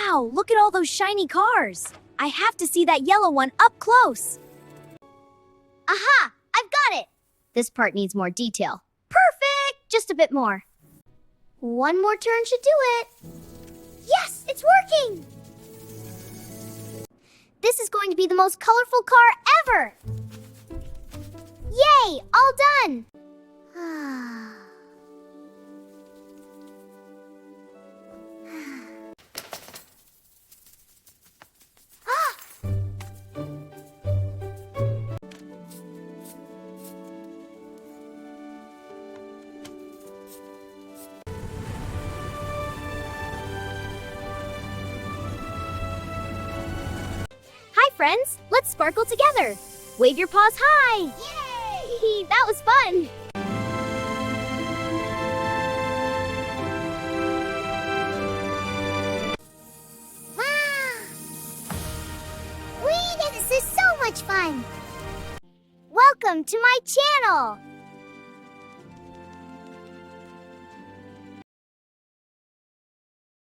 Wow, look at all those shiny cars. I have to see that yellow one up close. Aha! I've got it! This part needs more detail. Perfect! Just a bit more. One more turn should do it. Yes, it's working! This is going to be the most colorful car ever! Yay! All done! Hi, friends! Let's sparkle together! Wave your paws high! Yay! That was fun! Wow! Whee! This is so much fun! Welcome to my channel!